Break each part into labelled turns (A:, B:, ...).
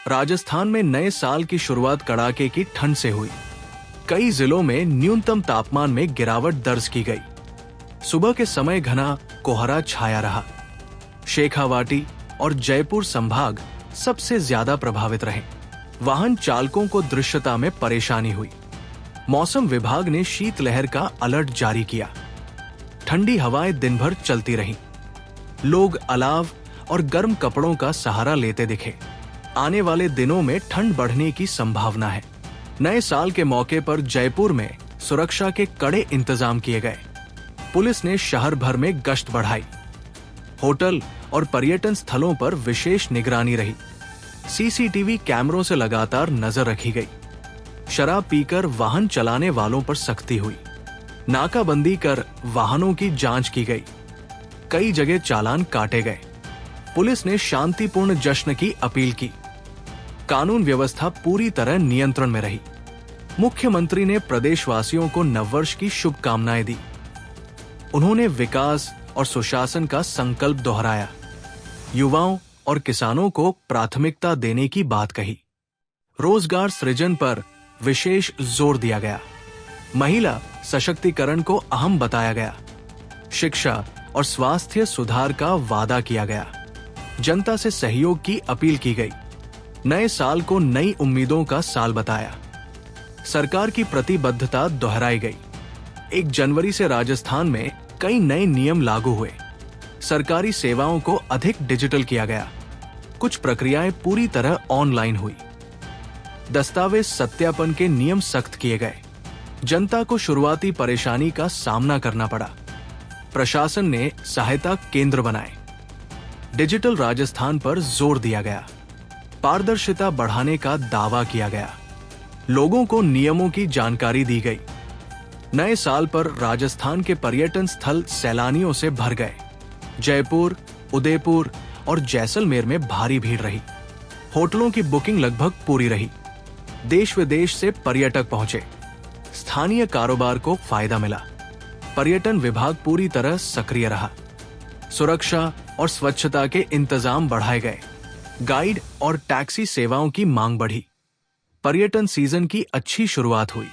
A: राजस्थान में नए साल की शुरुआत कड़ाके की ठंड से हुई। कई जिलों में न्यूनतम तापमान में गिरावट दर्ज की गई। सुबह के समय घना कोहरा छाया रहा। शेखावाटी और जयपुर संभाग सबसे ज्यादा प्रभावित रहे। वाहन चालकों को दृश्यता में परेशानी हुई। मौसम विभाग ने शीतलहर का अलर्ट जारी किया। ठंडी हवाएं दिन भर चलती रहीं। लोग अलाव और गर्म कपड़ों का सहारा लेते दिखे। आने वाले दिनों में ठंड बढ़ने की संभावना है। नए साल के मौके पर जयपुर में सुरक्षा के कड़े इंतजाम किए गए। पुलिस ने शहर भर में गश्त बढ़ाई। होटल और पर्यटन स्थलों पर विशेष निगरानी रही। सीसीटीवी कैमरों से लगातार नजर रखी गई। शराब पीकर वाहन चलाने वालों पर सख्ती हुई। नाकाबंदी कर वाहनों की जांच की गई। कई जगह चालान काटे गए। पुलिस ने शांतिपूर्ण जश्न की अपील की। कानून व्यवस्था पूरी तरह नियंत्रण में रही। मुख्यमंत्री ने प्रदेशवासियों को नववर्ष की शुभकामनाएं दी। उन्होंने विकास और सुशासन का संकल्प दोहराया। युवाओं और किसानों को प्राथमिकता देने की बात कही। रोजगार सृजन पर विशेष जोर दिया गया। महिला सशक्तिकरण को अहम बताया गया। शिक्षा और स्वास्थ्य सुधार का वादा किया गया। जनता से सहयोग की अपील की गई। नए साल को नई उम्मीदों का साल बताया। सरकार की प्रतिबद्धता दोहराई गई। 1 जनवरी से राजस्थान में कई नए नियम लागू हुए। सरकारी सेवाओं को अधिक डिजिटल किया गया। कुछ प्रक्रियाएं पूरी तरह ऑनलाइन हुई। दस्तावेज सत्यापन के नियम सख्त किए गए। जनता को शुरुआती परेशानी का सामना करना पड़ा। प्रशासन ने सहायता केंद्र बनाए। डिजिटल राजस्थान पर जोर दिया गया। पारदर्शिता बढ़ाने का दावा किया गया। लोगों को नियमों की जानकारी दी गई। नए साल पर राजस्थान के पर्यटन स्थल सैलानियों से भर गए। जयपुर, उदयपुर और जैसलमेर में भारी भीड़ रही। होटलों की बुकिंग लगभग पूरी रही। देश विदेश से पर्यटक पहुंचे। स्थानीय कारोबार को फायदा मिला। पर्यटन विभाग पूरी तरह सक्रिय रहा। सुरक्षा और स्वच्छता के इंतजाम बढ़ाए गए। गाइड और टैक्सी सेवाओं की मांग बढ़ी। पर्यटन सीजन की अच्छी शुरुआत हुई।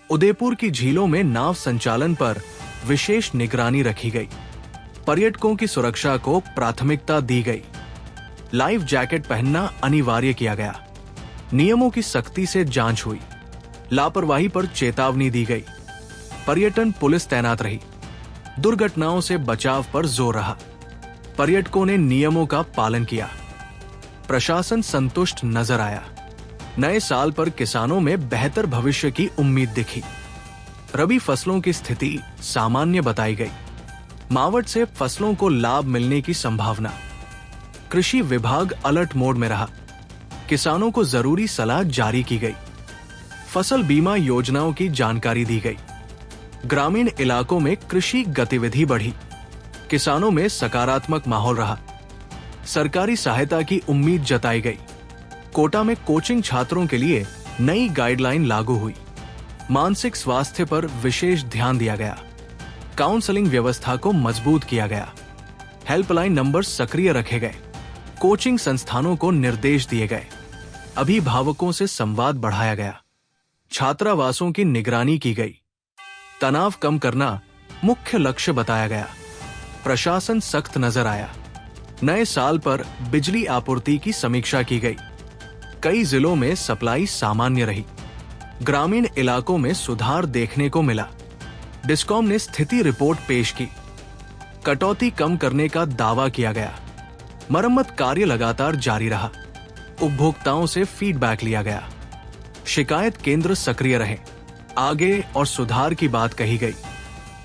A: उदयपुर की झीलों में नाव संचालन पर विशेष निगरानी रखी गई। पर्यटकों की सुरक्षा को प्राथमिकता दी गई। लाइफ जैकेट पहनना अनिवार्य किया गया। नियमों की सख्ती से जांच हुई। लापरवाही पर चेतावनी दी गई। पर्यटन पुलिस तैनात रही। दुर्घटनाओं से बचाव पर जोर रहा। पर्यटकों ने नियमों का पालन किया। प्रशासन संतुष्ट नजर आया। नए साल पर किसानों में बेहतर भविष्य की उम्मीद दिखी। रबी फसलों की स्थिति सामान्य बताई गई। मावठ से फसलों को लाभ मिलने की संभावना। कृषि विभाग अलर्ट मोड में रहा। किसानों को जरूरी सलाह जारी की गई। फसल बीमा योजनाओं की जानकारी दी गई। ग्रामीण इलाकों में कृषि गतिविधि बढ़ी। किसानों में सकारात्मक माहौल रहा। सरकारी सहायता की उम्मीद जताई गई। कोटा में कोचिंग छात्रों के लिए नई गाइडलाइन लागू हुई। मानसिक स्वास्थ्य पर विशेष ध्यान दिया गया। काउंसलिंग व्यवस्था को मजबूत किया गया। हेल्पलाइन नंबर सक्रिय रखे गए। कोचिंग संस्थानों को निर्देश दिए गए। अभिभावकों से संवाद बढ़ाया गया। छात्रावासों की निगरानी की गई। तनाव कम करना मुख्य लक्ष्य बताया गया। प्रशासन सख्त नजर आया। नए साल पर बिजली आपूर्ति की समीक्षा की गई। कई जिलों में सप्लाई सामान्य रही। ग्रामीण इलाकों में सुधार देखने को मिला। डिस्कॉम ने स्थिति रिपोर्ट पेश की। कटौती कम करने का दावा किया गया। मरम्मत कार्य लगातार जारी रहा। उपभोक्ताओं से फीडबैक लिया गया। शिकायत केंद्र सक्रिय रहे। आगे और सुधार की बात कही गई।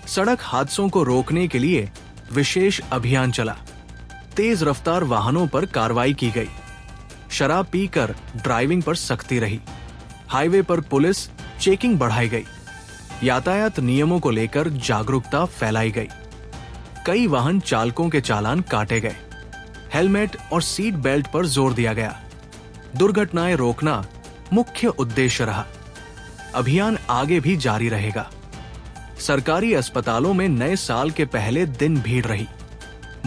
A: सड़क हादसों को रोकने के लिए विशेष अभियान चला। तेज रफ्तार वाहनों पर कार्रवाई की गई। शराब पीकर ड्राइविंग पर सख्ती रही। हाईवे पर पुलिस चेकिंग बढ़ाई गई। यातायात नियमों को लेकर जागरूकता फैलाई गई। कई वाहन चालकों के चालान काटे गए। हेलमेट और सीट बेल्ट पर जोर दिया गया। दुर्घटनाएं रोकना मुख्य उद्देश्य रहा। अभियान आगे भी जारी रहेगा। सरकारी अस्पतालों में नए साल के पहले दिन भीड़ रही।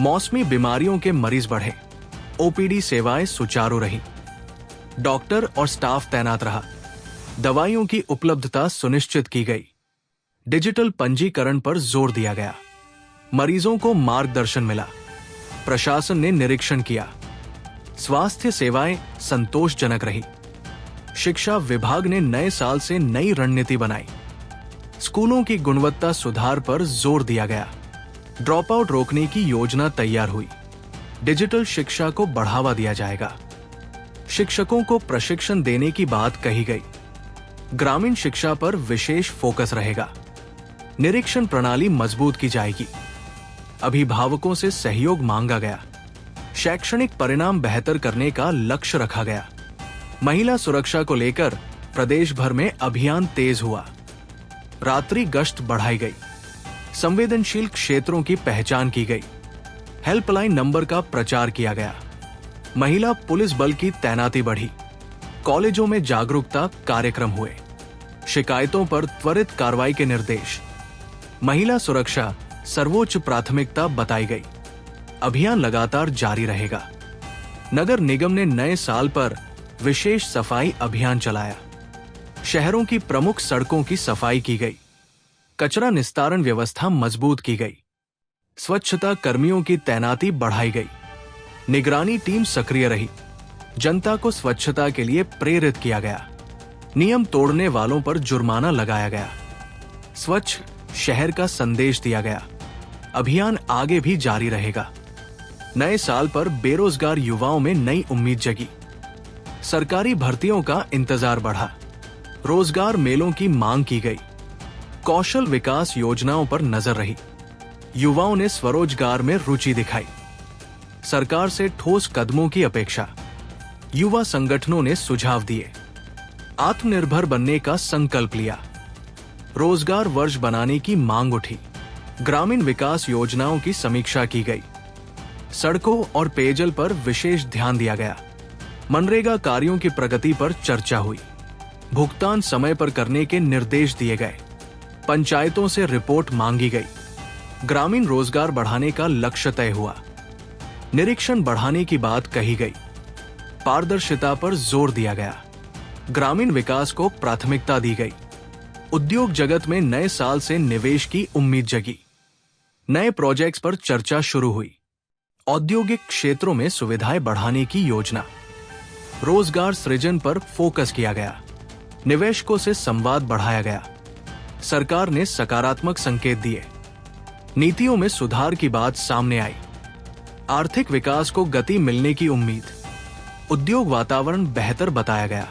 A: मौसमी बीमारियों के मरीज बढ़े। ओपीडी सेवाएं सुचारू रही। डॉक्टर और स्टाफ तैनात रहा। दवाइयों की उपलब्धता सुनिश्चित की गई। डिजिटल पंजीकरण पर जोर दिया गया। मरीजों को मार्गदर्शन मिला। प्रशासन ने निरीक्षण किया। स्वास्थ्य सेवाएं संतोषजनक रही। शिक्षा विभाग ने नए साल से नई रणनीति बनाई। स्कूलों की गुणवत्ता सुधार पर जोर दिया गया। ड्रॉप आउट रोकने की योजना तैयार हुई। डिजिटल शिक्षा को बढ़ावा दिया जाएगा। शिक्षकों को प्रशिक्षण देने की बात कही गई। ग्रामीण शिक्षा पर विशेष फोकस रहेगा। निरीक्षण प्रणाली मजबूत की जाएगी। अभिभावकों से सहयोग मांगा गया। शैक्षणिक परिणाम बेहतर करने का लक्ष्य रखा गया। महिला सुरक्षा को लेकर प्रदेश भर में अभियान तेज हुआ। रात्रि गश्त बढ़ाई गई। संवेदनशील क्षेत्रों की पहचान की गई। हेल्पलाइन नंबर का प्रचार किया गया। महिला पुलिस बल की तैनाती बढ़ी। कॉलेजों में जागरूकता कार्यक्रम हुए। शिकायतों पर त्वरित कार्रवाई के निर्देश। महिला सुरक्षा सर्वोच्च प्राथमिकता बताई गई। अभियान लगातार जारी रहेगा। नगर निगम ने नए साल पर विशेष सफाई अभियान चलाया। शहरों की प्रमुख सड़कों की सफाई की गई। कचरा निस्तारण व्यवस्था मजबूत की गई। स्वच्छता कर्मियों की तैनाती बढ़ाई गई। निगरानी टीम सक्रिय रही। जनता को स्वच्छता के लिए प्रेरित किया गया। नियम तोड़ने वालों पर जुर्माना लगाया गया। स्वच्छ शहर का संदेश दिया गया। अभियान आगे भी जारी रहेगा। नए साल पर बेरोजगार युवाओं में नई उम्मीद जगी। सरकारी भर्तियों का इंतजार बढ़ा। रोजगार मेलों की मांग की गई। कौशल विकास योजनाओं पर नजर रही। युवाओं ने स्वरोजगार में रुचि दिखाई। सरकार से ठोस कदमों की अपेक्षा। युवा संगठनों ने सुझाव दिए। आत्मनिर्भर बनने का संकल्प लिया। रोजगार वर्ष बनाने की मांग उठी। ग्रामीण विकास योजनाओं की समीक्षा की गई। सड़कों और पेयजल पर विशेष ध्यान दिया गया। मनरेगा कार्यों की प्रगति पर चर्चा हुई। भुगतान समय पर करने के निर्देश दिए गए। पंचायतों से रिपोर्ट मांगी गई। ग्रामीण रोजगार बढ़ाने का लक्ष्य तय हुआ। निरीक्षण बढ़ाने की बात कही गई। पारदर्शिता पर जोर दिया गया। ग्रामीण विकास को प्राथमिकता दी गई। उद्योग जगत में नए साल से निवेश की उम्मीद जगी। नए प्रोजेक्ट्स पर चर्चा शुरू हुई। औद्योगिक क्षेत्रों में सुविधाएं बढ़ाने की योजना। रोजगार सृजन पर फोकस किया गया। निवेशकों से संवाद बढ़ाया गया। सरकार ने सकारात्मक संकेत दिए। नीतियों में सुधार की बात सामने आई। आर्थिक विकास को गति मिलने की उम्मीद। उद्योग वातावरण बेहतर बताया गया।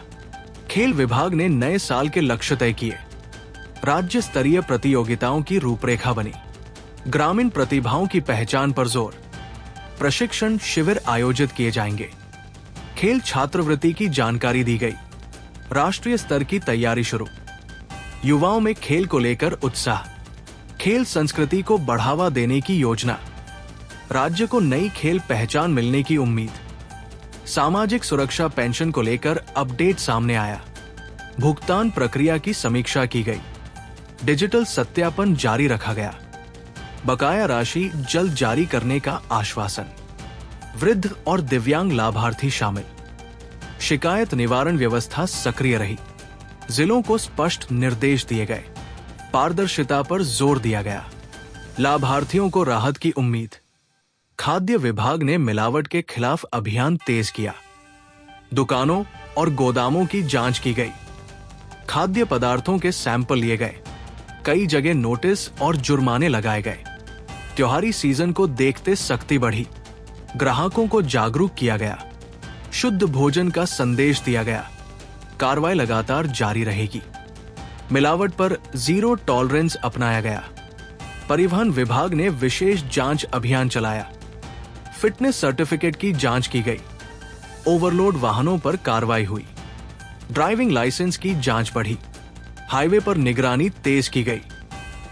A: खेल विभाग ने नए साल के लक्ष्य तय किए। राज्य स्तरीय प्रतियोगिताओं की रूपरेखा बनी। ग्रामीण प्रतिभाओं की पहचान पर जोर। प्रशिक्षण शिविर आयोजित किए जाएंगे। खेल छात्रवृत्ति की जानकारी दी गई। राष्ट्रीय स्तर की तैयारी शुरू। युवाओं में खेल को लेकर उत्साह। खेल संस्कृति को बढ़ावा देने की योजना। राज्य को नई खेल पहचान मिलने की उम्मीद। सामाजिक सुरक्षा पेंशन को लेकर अपडेट सामने आया। भुगतान प्रक्रिया की समीक्षा की गई। डिजिटल सत्यापन जारी रखा गया। बकाया राशि जल्द जारी करने का आश्वासन। वृद्ध और दिव्यांग लाभार्थी शामिल। शिकायत निवारण व्यवस्था सक्रिय रही। जिलों को स्पष्ट निर्देश दिए गए। पारदर्शिता पर जोर दिया गया। लाभार्थियों को राहत की उम्मीद। खाद्य विभाग ने मिलावट के खिलाफ अभियान तेज किया। दुकानों और गोदामों की जांच की गई। खाद्य पदार्थों के सैंपल लिए गए। कई जगह नोटिस और जुर्माने लगाए गए। त्योहारी सीजन को देखते सख्ती बढ़ी। ग्राहकों को जागरूक किया गया। शुद्ध भोजन का संदेश दिया गया। कार्रवाई लगातार जारी रहेगी। मिलावट पर जीरो टॉलरेंस अपनाया गया। परिवहन विभाग ने विशेष जांच अभियान चलाया। फिटनेस सर्टिफिकेट की जांच की गई। ओवरलोड वाहनों पर कार्रवाई हुई। ड्राइविंग लाइसेंस की जांच बढ़ी। हाईवे पर निगरानी तेज की गई।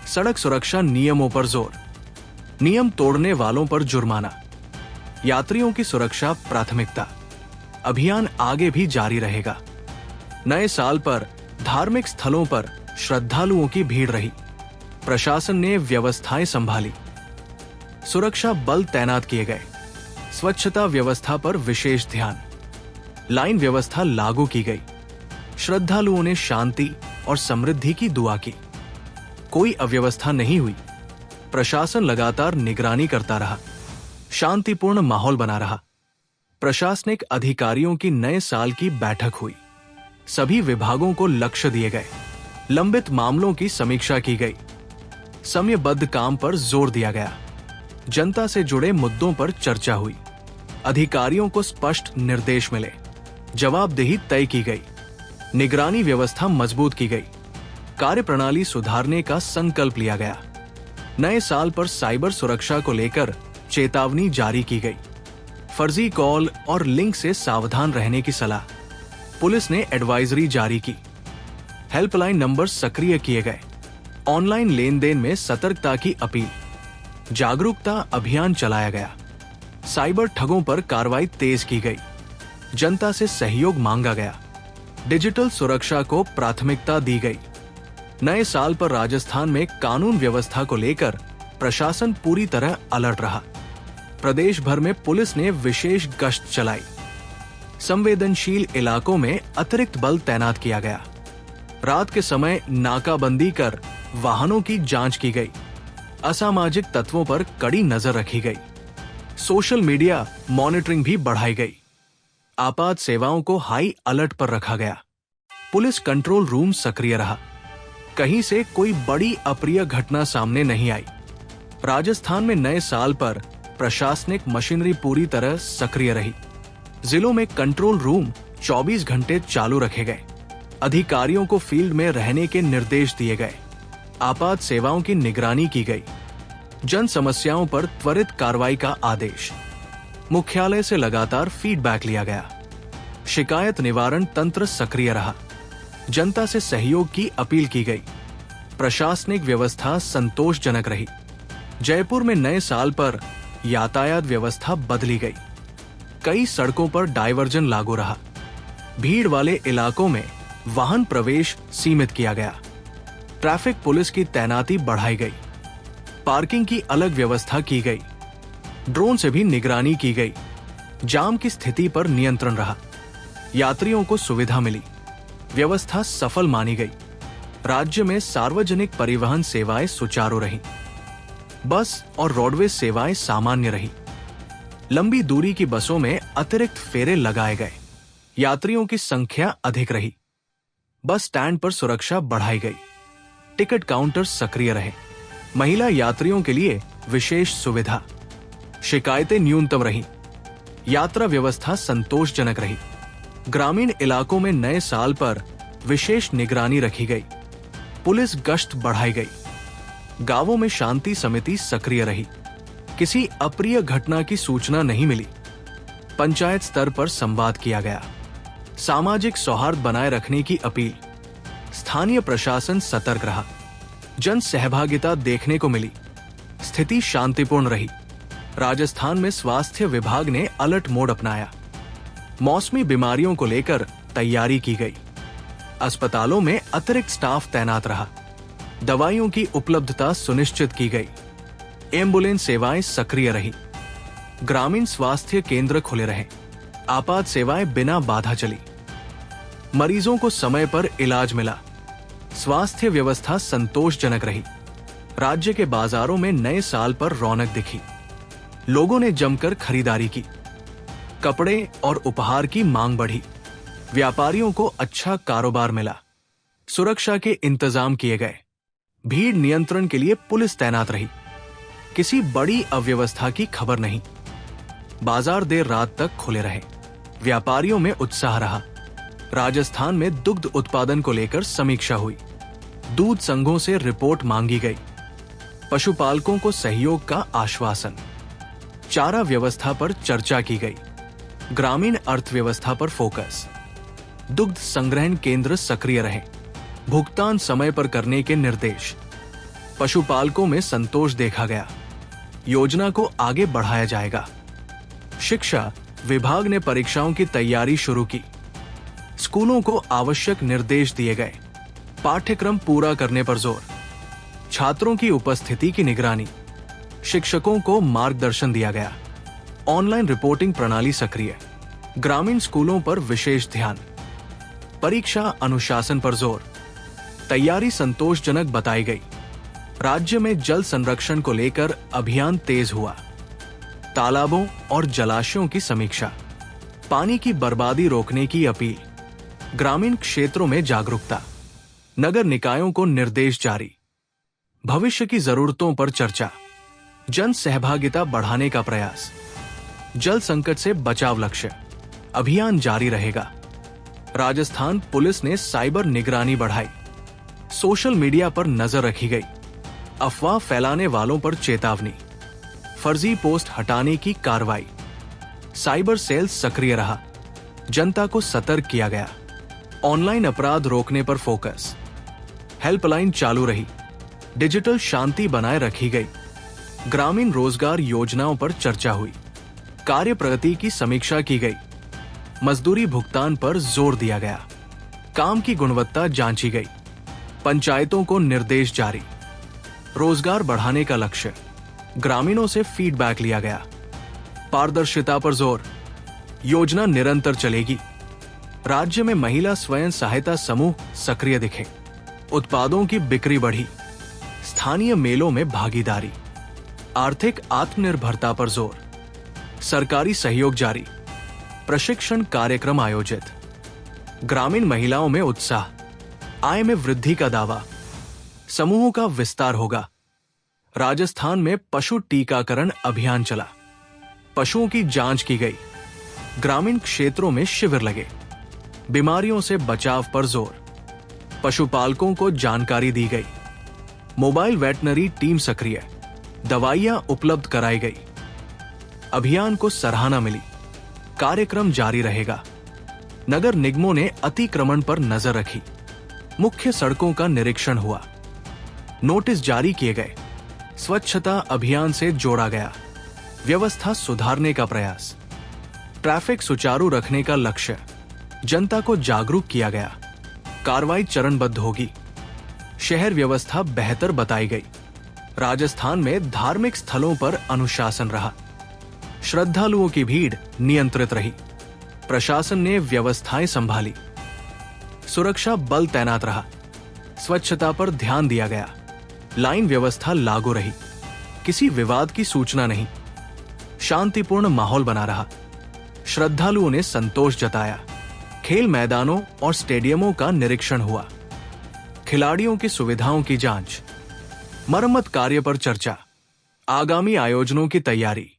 A: सड़क सुरक्षा नियमों पर जोर। नियम तोड़ने वालों पर जुर्माना। यात्रियों की सुरक्षा प्राथमिकता। अभियान आगे भी जारी रहेगा। नए साल पर धार्मिक स्थलों पर श्रद्धालुओं की भीड़ रही। प्रशासन ने व्यवस्थाएं संभाली। सुरक्षा बल तैनात किए गए। स्वच्छता व्यवस्था पर विशेष ध्यान। लाइन व्यवस्था लागू की गई। श्रद्धालुओं ने शांति और समृद्धि की दुआ की। कोई अव्यवस्था नहीं हुई। प्रशासन लगातार निगरानी करता रहा। शांतिपूर्ण माहौल बना रहा। प्रशासनिक अधिकारियों की नए साल की बैठक हुई। सभी विभागों को लक्ष्य दिए गए। लंबित मामलों की समीक्षा की गई। समयबद्ध काम पर जोर दिया गया। जनता से जुड़े मुद्दों पर चर्चा हुई। अधिकारियों को स्पष्ट निर्देश मिले। जवाबदेही तय की गई। निगरानी व्यवस्था मजबूत की गई। कार्यप्रणाली सुधारने का संकल्प लिया गया। नए साल पर साइबर सुरक्षा को लेकर चेतावनी जारी की गई। फर्जी कॉल और लिंक से सावधान रहने की सलाह। पुलिस ने एडवाइजरी जारी की। हेल्पलाइन नंबर सक्रिय किए गए। ऑनलाइन लेन देन में सतर्कता की अपील। जागरूकता अभियान चलाया गया। साइबर ठगों पर कार्रवाई तेज की गई। जनता से सहयोग मांगा गया। डिजिटल सुरक्षा को प्राथमिकता दी गई। नए साल पर राजस्थान में कानून व्यवस्था को लेकर प्रशासन पूरी तरह अलर्ट रहा। प्रदेश भर में पुलिस ने विशेष गश्त चलाई। संवेदनशील इलाकों में अतिरिक्त बल तैनात किया गया। रात के समय नाकाबंदी कर वाहनों की जांच की गई। असामाजिक तत्वों पर कड़ी नजर रखी गई। सोशल मीडिया मॉनिटरिंग भी बढ़ाई गई। आपात सेवाओं को हाई अलर्ट पर रखा गया। पुलिस कंट्रोल रूम सक्रिय रहा। कहीं से कोई बड़ी अप्रिय घटना सामने नहीं आई। राजस्थान में नए साल पर प्रशासनिक मशीनरी पूरी तरह सक्रिय रही। जिलों में कंट्रोल रूम 24 घंटे चालू रखे गए। अधिकारियों को फील्ड में रहने के निर्देश दिए गए। आपात सेवाओं की निगरानी की गई। जन समस्याओं पर त्वरित कार्रवाई का आदेश। मुख्यालय से लगातार फीडबैक लिया गया। शिकायत निवारण तंत्र सक्रिय रहा। जनता से सहयोग की अपील की गई। प्रशासनिक व्यवस्था संतोषजनक रही। जयपुर में नए साल पर यातायात व्यवस्था बदली गई। कई सड़कों पर डायवर्जन लागू रहा। भीड़ वाले इलाकों में वाहन प्रवेश सीमित किया गया। ट्रैफिक पुलिस की तैनाती बढ़ाई गई। पार्किंग की अलग व्यवस्था की गई। ड्रोन से भी निगरानी की गई। जाम की स्थिति पर नियंत्रण रहा। यात्रियों को सुविधा मिली। व्यवस्था सफल मानी गई। राज्य में सार्वजनिक परिवहन सेवाएं सुचारू रहीं। बस और रोडवेज सेवाएं सामान्य रही। लंबी दूरी की बसों में अतिरिक्त फेरे लगाए गए। यात्रियों की संख्या अधिक रही। बस स्टैंड पर सुरक्षा बढ़ाई गई। टिकट काउंटर सक्रिय रहे। महिला यात्रियों के लिए विशेष सुविधा। शिकायतें न्यूनतम रहीं। यात्रा व्यवस्था संतोषजनक रही। ग्रामीण इलाकों में नए साल पर विशेष निगरानी रखी गई। पुलिस गश्त बढ़ाई गई। गांवों में शांति समिति सक्रिय रही। किसी अप्रिय घटना की सूचना नहीं मिली। पंचायत स्तर पर संवाद किया गया। सामाजिक सौहार्द बनाए रखने की अपील। स्थानीय प्रशासन सतर्क रहा। जन सहभागिता देखने को मिली। स्थिति शांतिपूर्ण रही। राजस्थान में स्वास्थ्य विभाग ने अलर्ट मोड अपनाया। मौसमी बीमारियों को लेकर तैयारी की गई। अस्पतालों में अतिरिक्त स्टाफ तैनात रहा। दवाइयों की उपलब्धता सुनिश्चित की गई। एम्बुलेंस सेवाएं सक्रिय रही। ग्रामीण स्वास्थ्य केंद्र खुले रहे। आपात सेवाएं बिना बाधा चली। मरीजों को समय पर इलाज मिला। स्वास्थ्य व्यवस्था संतोषजनक रही। राज्य के बाजारों में नए साल पर रौनक दिखी। लोगों ने जमकर खरीदारी की। कपड़े और उपहार की मांग बढ़ी। व्यापारियों को अच्छा कारोबार मिला। सुरक्षा के इंतजाम किए गए। भीड़ नियंत्रण के लिए पुलिस तैनात रही। किसी बड़ी अव्यवस्था की खबर नहीं। बाजार देर रात तक खुले रहे। व्यापारियों में उत्साह रहा। राजस्थान में दुग्ध उत्पादन को लेकर समीक्षा हुई। दूध संघों से रिपोर्ट मांगी गई। पशुपालकों को सहयोग का आश्वासन। चारा व्यवस्था पर चर्चा की गई। ग्रामीण अर्थव्यवस्था पर फोकस। दुग्ध संग्रहण केंद्र सक्रिय रहे। भुगतान समय पर करने के निर्देश। पशुपालकों में संतोष देखा गया। योजना को आगे बढ़ाया जाएगा। शिक्षा विभाग ने परीक्षाओं की तैयारी शुरू की। स्कूलों को आवश्यक निर्देश दिए गए। पाठ्यक्रम पूरा करने पर जोर। छात्रों की उपस्थिति की निगरानी। शिक्षकों को मार्गदर्शन दिया गया। ऑनलाइन रिपोर्टिंग प्रणाली सक्रिय। ग्रामीण स्कूलों पर विशेष ध्यान। परीक्षा अनुशासन पर जोर। तैयारी संतोषजनक बताई गई। राज्य में जल संरक्षण को लेकर अभियान तेज हुआ। तालाबों और जलाशयों की समीक्षा। पानी की बर्बादी रोकने की अपील। ग्रामीण क्षेत्रों में जागरूकता। नगर निकायों को निर्देश जारी। भविष्य की जरूरतों पर चर्चा। जन सहभागिता बढ़ाने का प्रयास। जल संकट से बचाव लक्ष्य। अभियान जारी रहेगा। राजस्थान पुलिस ने साइबर निगरानी बढ़ाई। सोशल मीडिया पर नजर रखी गई। अफवाह फैलाने वालों पर चेतावनी। फर्जी पोस्ट हटाने की कार्रवाई। साइबर सेल सक्रिय रहा। जनता को सतर्क किया गया। ऑनलाइन अपराध रोकने पर फोकस। हेल्पलाइन चालू रही। डिजिटल शांति बनाए रखी गई। ग्रामीण रोजगार योजनाओं पर चर्चा हुई। कार्य प्रगति की समीक्षा की गई। मजदूरी भुगतान पर जोर दिया गया। काम की गुणवत्ता जांची गई। पंचायतों को निर्देश जारी। रोजगार बढ़ाने का लक्ष्य। ग्रामीणों से फीडबैक लिया गया। पारदर्शिता पर जोर। योजना निरंतर चलेगी। राज्य में महिला स्वयं सहायता समूह सक्रिय दिखे। उत्पादों की बिक्री बढ़ी। स्थानीय मेलों में भागीदारी। आर्थिक आत्मनिर्भरता पर जोर। सरकारी सहयोग जारी। प्रशिक्षण कार्यक्रम आयोजित। ग्रामीण महिलाओं में उत्साह। आय में वृद्धि का दावा। समूहों का विस्तार होगा। राजस्थान में पशु टीकाकरण अभियान चला। पशुओं की जांच की गई। ग्रामीण क्षेत्रों में शिविर लगे। बीमारियों से बचाव पर जोर। पशुपालकों को जानकारी दी गई। मोबाइल वेटनरी टीम सक्रिय। दवाइयां उपलब्ध कराई गई। अभियान को सराहना मिली। कार्यक्रम जारी रहेगा। नगर निगमों ने अतिक्रमण पर नजर रखी। मुख्य सड़कों का निरीक्षण हुआ। नोटिस जारी किए गए। स्वच्छता अभियान से जोड़ा गया। व्यवस्था सुधारने का प्रयास। ट्रैफिक सुचारू रखने का लक्ष्य। जनता को जागरूक किया गया। कार्रवाई चरणबद्ध होगी। शहर व्यवस्था बेहतर बताई गई। राजस्थान में धार्मिक स्थलों पर अनुशासन रहा। श्रद्धालुओं की भीड़ नियंत्रित रही। प्रशासन ने व्यवस्थाएं संभाली। सुरक्षा बल तैनात रहा। स्वच्छता पर ध्यान दिया गया। लाइन व्यवस्था लागू रही। किसी विवाद की सूचना नहीं। शांतिपूर्ण माहौल बना रहा। श्रद्धालुओं ने संतोष जताया। खेल मैदानों और स्टेडियमों का निरीक्षण हुआ। खिलाड़ियों की सुविधाओं की जांच। मरम्मत कार्य पर चर्चा। आगामी आयोजनों की तैयारी।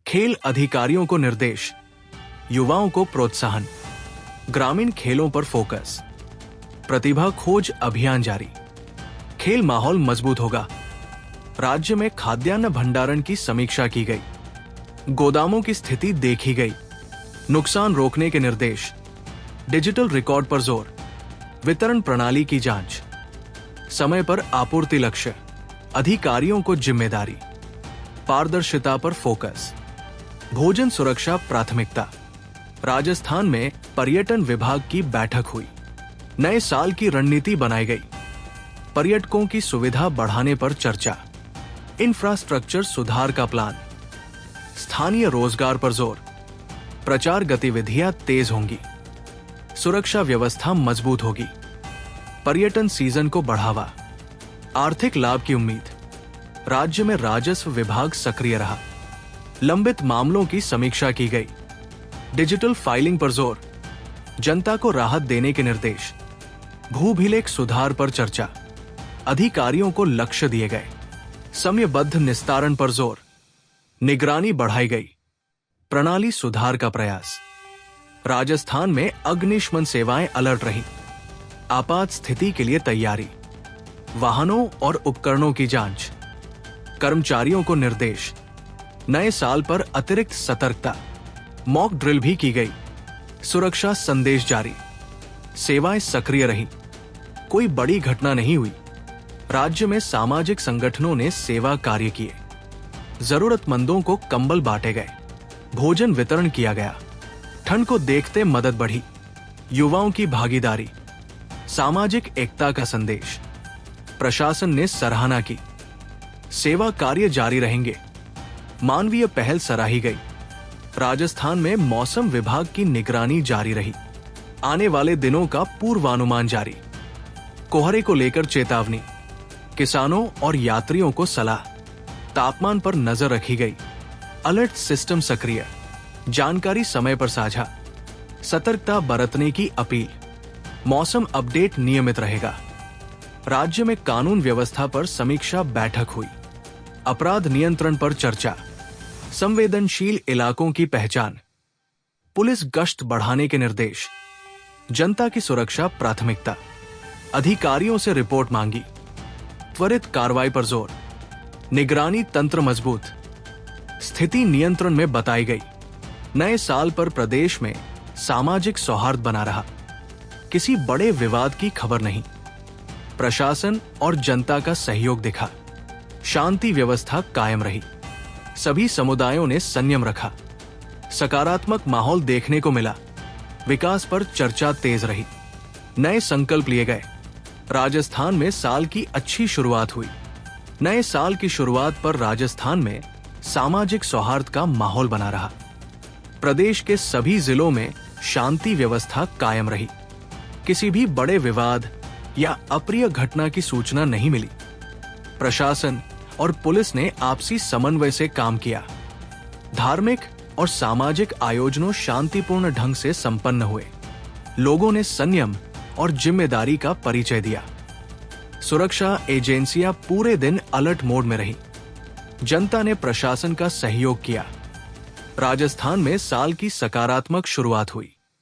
A: खेल अधिकारियों को निर्देश। युवाओं को प्रोत्साहन। ग्रामीण खेलों पर फोकस। प्रतिभा खोज अभियान जारी। खेल माहौल मजबूत होगा। राज्य में खाद्यान्न भंडारण की समीक्षा की गई। गोदामों की स्थिति देखी गई। नुकसान रोकने के निर्देश। डिजिटल रिकॉर्ड पर जोर। वितरण प्रणाली की जांच। समय पर आपूर्ति लक्ष्य। अधिकारियों को जिम्मेदारी। पारदर्शिता पर फोकस। भोजन सुरक्षा प्राथमिकता। राजस्थान में पर्यटन विभाग की बैठक हुई। नए साल की रणनीति बनाई गई। पर्यटकों की सुविधा बढ़ाने पर चर्चा। इंफ्रास्ट्रक्चर सुधार का प्लान। स्थानीय रोजगार पर जोर। प्रचार गतिविधियां तेज होंगी। सुरक्षा व्यवस्था मजबूत होगी। पर्यटन सीजन को बढ़ावा। आर्थिक लाभ की उम्मीद। राज्य में राजस्व विभाग सक्रिय रहा। लंबित मामलों की समीक्षा की गई। डिजिटल फाइलिंग पर जोर। जनता को राहत देने के निर्देश। भूभिलेख सुधार पर चर्चा। अधिकारियों को लक्ष्य दिए गए। समयबद्ध निस्तारण पर जोर। निगरानी बढ़ाई गई। प्रणाली सुधार का प्रयास। राजस्थान में अग्निशमन सेवाएं अलर्ट रही। आपात स्थिति के लिए तैयारी। वाहनों और उपकरणों की जांच। कर्मचारियों को निर्देश। नए साल पर अतिरिक्त सतर्कता। मॉक ड्रिल भी की गई। सुरक्षा संदेश जारी। सेवाएं सक्रिय रही। कोई बड़ी घटना नहीं हुई। राज्य में सामाजिक संगठनों ने सेवा कार्य किए। जरूरतमंदों को कंबल बांटे गए। भोजन वितरण किया गया। ठंड को देखते मदद बढ़ी। युवाओं की भागीदारी। सामाजिक एकता का संदेश। प्रशासन ने सराहना की। सेवा कार्य जारी रहेंगे। मानवीय पहल सराही गई। राजस्थान में मौसम विभाग की निगरानी जारी रही। आने वाले दिनों का पूर्वानुमान जारी। कोहरे को लेकर चेतावनी, किसानों और यात्रियों को सलाह। तापमान पर नजर रखी गई। अलर्ट सिस्टम सक्रिय। जानकारी समय पर साझा। सतर्कता बरतने की अपील। मौसम अपडेट नियमित रहेगा। राज्य में कानून व्यवस्था पर समीक्षा बैठक हुई। अपराध नियंत्रण पर चर्चा। संवेदनशील इलाकों की पहचान। पुलिस गश्त बढ़ाने के निर्देश। जनता की सुरक्षा प्राथमिकता। अधिकारियों से रिपोर्ट मांगी। त्वरित कार्रवाई पर जोर। निगरानी तंत्र मजबूत। स्थिति नियंत्रण में बताई गई। नए साल पर प्रदेश में सामाजिक सौहार्द बना रहा। किसी बड़े विवाद की खबर नहीं। प्रशासन और जनता का सहयोग दिखा। शांति व्यवस्था कायम रही। सभी समुदायों ने संयम रखा। सकारात्मक माहौल देखने को मिला। विकास पर चर्चा तेज रही। नए संकल्प लिए गए। राजस्थान में साल की अच्छी शुरुआत हुई। नए साल की शुरुआत पर राजस्थान में सामाजिक सौहार्द का माहौल बना रहा। प्रदेश के सभी जिलों में शांति व्यवस्था कायम रही। किसी भी बड़े विवाद या अप्रिय घटना की सूचना नहीं मिली। प्रशासन और पुलिस ने आपसी समन्वय से काम किया। धार्मिक और सामाजिक आयोजनों शांतिपूर्ण ढंग से संपन्न हुए। लोगों ने संयम और जिम्मेदारी का परिचय दिया। सुरक्षा एजेंसियां पूरे दिन अलर्ट मोड में रहीं। जनता ने प्रशासन का सहयोग किया। राजस्थान में साल की सकारात्मक शुरुआत हुई।